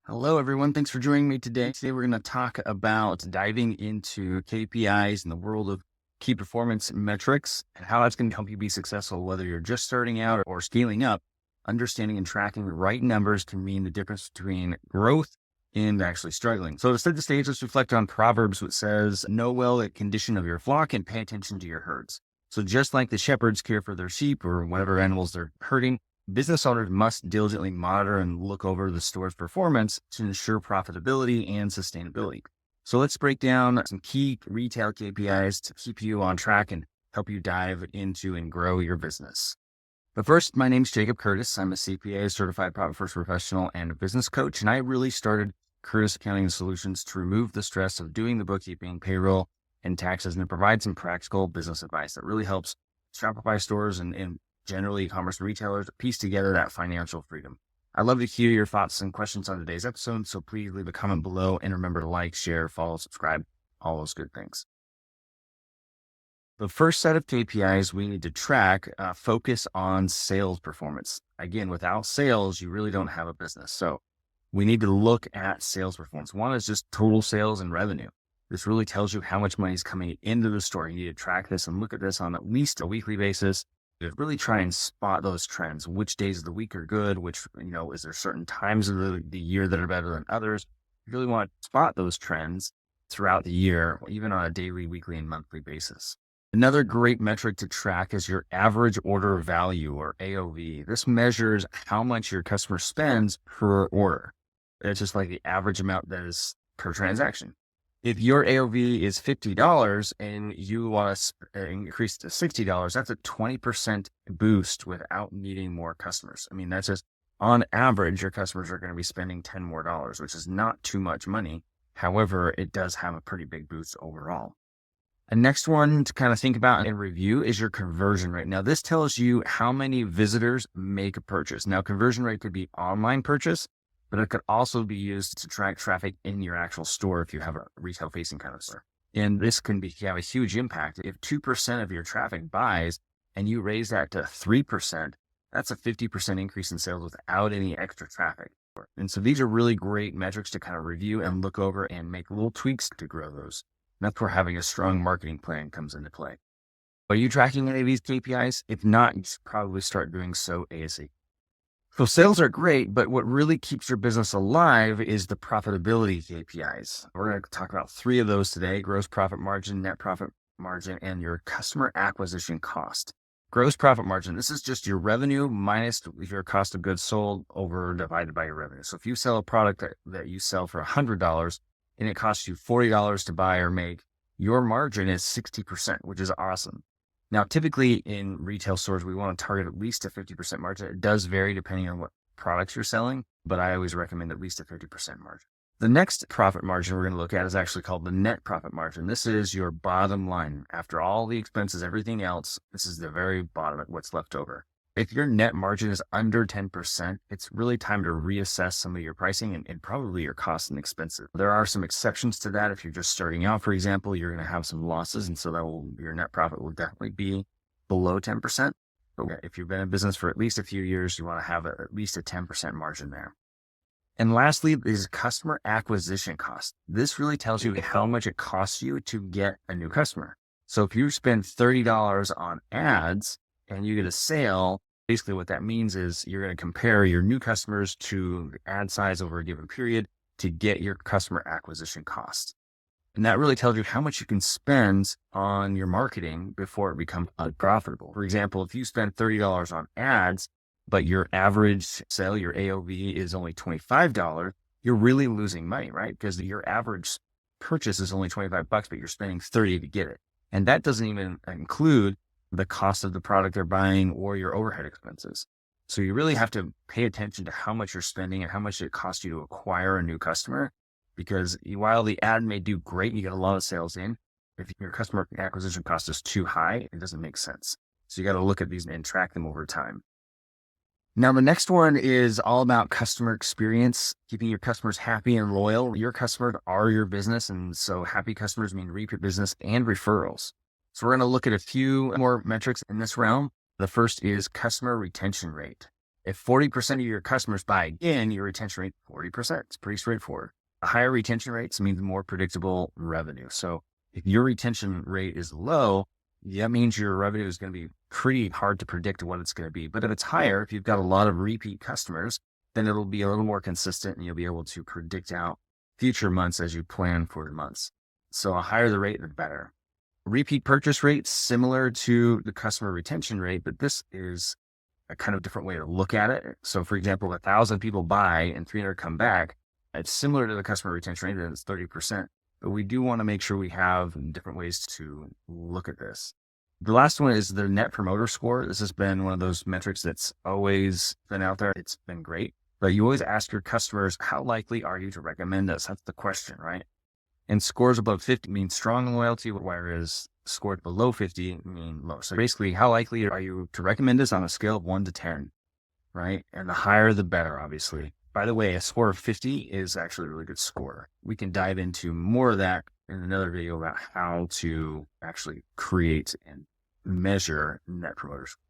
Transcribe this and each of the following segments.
Hello, everyone. Thanks for joining me today. Today, we're going to talk about diving into KPIs in the world of key performance metrics and how that's going to help you be successful, whether you're just starting out or scaling up. Understanding and tracking the right numbers can mean the difference between growth and actually struggling. So to set the stage, let's reflect on Proverbs, which says, know well the condition of your flock and pay attention to your herds. So just like the shepherds care for their sheep or whatever animals they're herding, business owners must diligently monitor and look over the store's performance to ensure profitability and sustainability. So let's break down some key retail KPIs to keep you on track and help you dive into and grow your business. But first, my name's Jacob Curtis. I'm a CPA, certified profit first professional, and a business coach. And I really started Curtis Accounting Solutions to remove the stress of doing the bookkeeping, payroll, and taxes, and to provide some practical business advice that really helps Shopify stores and generally e-commerce retailers piece together that financial freedom. I'd love to hear your thoughts and questions on today's episode, so please leave a comment below and remember to like, share, follow, subscribe, all those good things. The first set of KPIs we need to track focus on sales performance. Again, without sales, you really don't have a business. So we need to look at sales performance. One is just total sales and revenue. This really tells you how much money is coming into the store. You need to track this and look at this on at least a weekly basis to really try and spot those trends. Which days of the week are good? Which, is there certain times of the year that are better than others? You really want to spot those trends throughout the year, even on a daily, weekly, and monthly basis. Another great metric to track is your average order value, or AOV. This measures how much your customer spends per order. It's just like the average amount that is per transaction. If your AOV is $50 and you want to increase to $60, that's a 20% boost without needing more customers. That's just on average, your customers are going to be spending $10 more, which is not too much money. However, it does have a pretty big boost overall. And next one to kind of think about and review is your conversion rate. Now, this tells you how many visitors make a purchase. Now, conversion rate could be online purchase, but it could also be used to track traffic in your actual store if you have a retail facing kind of store. And this can have a huge impact. If 2% of your traffic buys and you raise that to 3%, that's a 50% increase in sales without any extra traffic. And so these are really great metrics to kind of review and look over and make little tweaks to grow those. And that's where having a strong marketing plan comes into play. Are you tracking any of these KPIs? If not, you should probably start doing so ASAP. So sales are great, but what really keeps your business alive is the profitability KPIs. We're going to talk about 3 of those today: gross profit margin, net profit margin, and your customer acquisition cost. Gross profit margin, this is just your revenue minus your cost of goods sold divided by your revenue. So if you sell a product that you sell for $100 and it costs you $40 to buy or make, your margin is 60%, which is awesome. Now, typically in retail stores, we want to target at least a 50% margin. It does vary depending on what products you're selling, but I always recommend at least a 50% margin. The next profit margin we're going to look at is actually called the net profit margin. This is your bottom line. After all the expenses, everything else, this is the very bottom of what's left over. If your net margin is under 10%, it's really time to reassess some of your pricing and probably your costs and expenses. There are some exceptions to that. If you're just starting out, for example, you're going to have some losses. And so your net profit will definitely be below 10%. But if you've been in business for at least a few years, you want to have at least a 10% margin there. And lastly is customer acquisition cost. This really tells you how much it costs you to get a new customer. So if you spend $30 on ads and you get a sale, basically what that means is you're going to compare your new customers to the ad size over a given period to get your customer acquisition cost. And that really tells you how much you can spend on your marketing before it becomes unprofitable. For example, if you spend $30 on ads, but your average sale, your AOV is only $25, you're really losing money, right? Because your average purchase is only $25, but you're spending $30 to get it. And that doesn't even include the cost of the product they're buying or your overhead expenses. So you really have to pay attention to how much you're spending and how much it costs you to acquire a new customer, because while the ad may do great, you get a lot of sales in, if your customer acquisition cost is too high, it doesn't make sense. So you got to look at these and track them over time. Now, the next one is all about customer experience, keeping your customers happy and loyal. Your customers are your business. And so happy customers mean repeat business and referrals. So we're going to look at a few more metrics in this realm. The first is customer retention rate. If 40% of your customers buy again, your retention rate, 40%. It's pretty straightforward. Higher retention rates means more predictable revenue. So if your retention rate is low, that means your revenue is going to be pretty hard to predict what it's going to be. But if it's higher, if you've got a lot of repeat customers, then it'll be a little more consistent and you'll be able to predict out future months as you plan for the months. So the higher the rate, the better. Repeat purchase rate, similar to the customer retention rate, but this is a kind of different way to look at it. So for example, 1,000 people buy and 300 come back. It's similar to the customer retention rate, and it's 30%. But we do want to make sure we have different ways to look at this. The last one is the Net Promoter Score. This has been one of those metrics that's always been out there. It's been great. But you always ask your customers, how likely are you to recommend us? That's the question, right? And scores above 50 mean strong loyalty, whereas scores below 50 mean low. So basically, how likely are you to recommend us on a scale of 1 to 10, right? And the higher, the better, obviously. By the way, a score of 50 is actually a really good score. We can dive into more of that in another video about how to actually create and measure Net Promoter Score.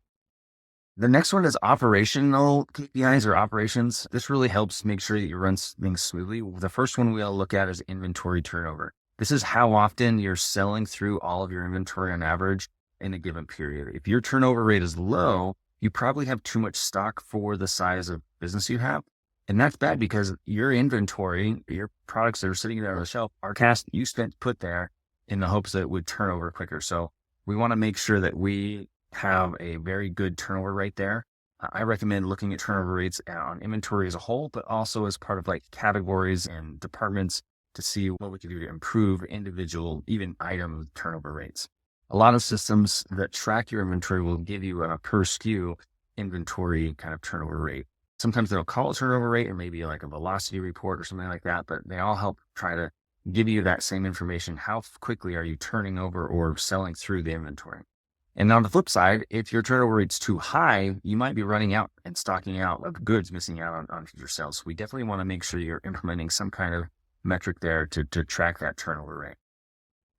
The next one is operational KPIs or operations. This really helps make sure that you run things smoothly. The first one we'll look at is inventory turnover. This is how often you're selling through all of your inventory on average in a given period. If your turnover rate is low, you probably have too much stock for the size of business you have. And that's bad because your inventory, your products that are sitting there on the shelf are cash that you put there in the hopes that it would turn over quicker. So we want to make sure that we have a very good turnover rate there. I recommend looking at turnover rates on inventory as a whole, but also as part of like categories and departments to see what we can do to improve individual, even item turnover rates. A lot of systems that track your inventory will give you a per SKU inventory kind of turnover rate. Sometimes they'll call it turnover rate or maybe like a velocity report or something like that, but they all help try to give you that same information. How quickly are you turning over or selling through the inventory? And on the flip side, if your turnover rate's too high, you might be running out and stocking out of goods, missing out on future sales. So we definitely want to make sure you're implementing some kind of metric there to track that turnover rate.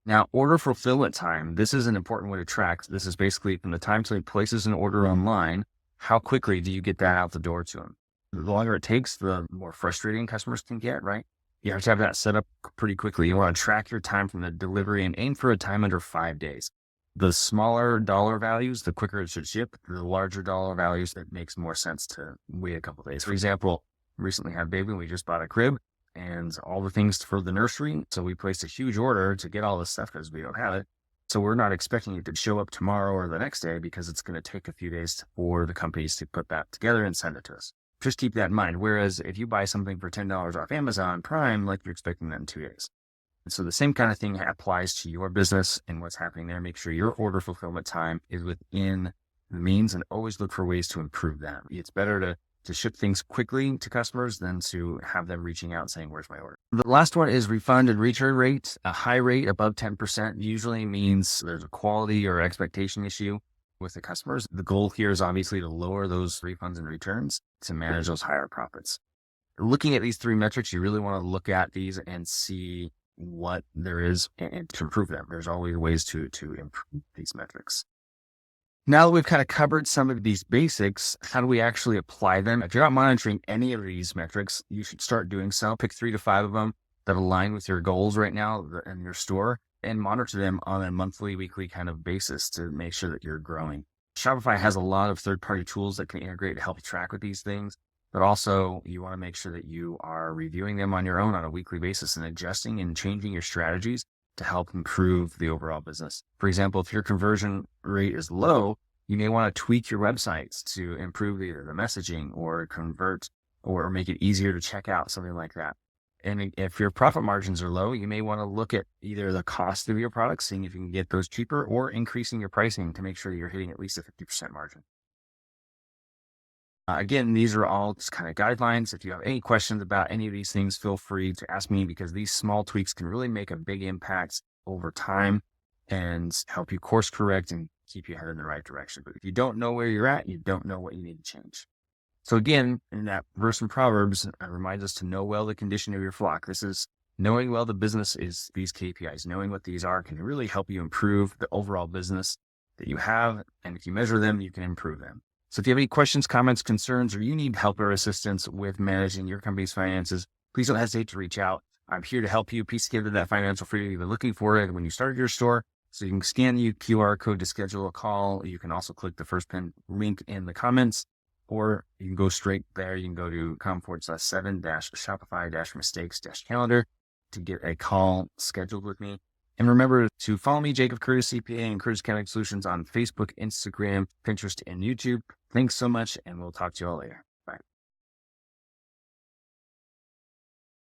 Now, order fulfillment time. This is an important way to track. This is basically from the time somebody places an order online, how quickly do you get that out the door to them? The longer it takes, the more frustrating customers can get, right? You have to have that set up pretty quickly. You want to track your time from the delivery and aim for a time under 5 days. The smaller dollar values, the quicker it should ship. The larger dollar values, it makes more sense to wait a couple of days. For example, recently had a baby and we just bought a crib and all the things for the nursery. So we placed a huge order to get all this stuff because we don't have it. So we're not expecting it to show up tomorrow or the next day because it's going to take a few days for the companies to put that together and send it to us. Just keep that in mind. Whereas if you buy something for $10 off Amazon Prime, like you're expecting that in 2 days. And so the same kind of thing applies to your business and what's happening there. Make sure your order fulfillment time is within the means and always look for ways to improve that. It's better to ship things quickly to customers than to have them reaching out saying, where's my order? The last one is refund and return rate. A high rate above 10% usually means there's a quality or expectation issue with the customers. The goal here is obviously to lower those refunds and returns to manage those higher profits. Looking at these three metrics, you really want to look at these and see what there is and to improve them. There's always ways to improve these metrics. Now that we've kind of covered some of these basics, how do we actually apply them? If you're not monitoring any of these metrics, you should start doing so. Pick 3 to 5 of them that align with your goals right now in your store and monitor them on a monthly, weekly kind of basis to make sure that you're growing. Shopify has a lot of third-party tools that can integrate to help you track with these things, but also you want to make sure that you are reviewing them on your own on a weekly basis and adjusting and changing your strategies to help improve the overall business. For example, if your conversion rate is low, you may want to tweak your websites to improve either the messaging or convert or make it easier to check out, something like that. And if your profit margins are low, you may want to look at either the cost of your products, seeing if you can get those cheaper, or increasing your pricing to make sure you're hitting at least a 50% margin. Again, these are all just kind of guidelines. If you have any questions about any of these things, feel free to ask me, because these small tweaks can really make a big impact over time and help you course correct and keep you headed in the right direction. But if you don't know where you're at, you don't know what you need to change. So again, in that verse in Proverbs, it reminds us to know well the condition of your flock. This is knowing well the business is these KPIs. Knowing what these are can really help you improve the overall business that you have. And if you measure them, you can improve them. So if you have any questions, comments, concerns, or you need help or assistance with managing your company's finances, please don't hesitate to reach out. I'm here to help you piece together that financial freedom you've been looking for when you started your store. So you can scan the QR code to schedule a call. You can also click the first pinned link in the comments, or you can go straight there. You can go to com/7-Shopify-mistakes-calendar to get a call scheduled with me. And remember to follow me, Jacob Curtis CPA, and Curtis Accounting Solutions on Facebook, Instagram, Pinterest, and YouTube. Thanks so much, and we'll talk to you all later.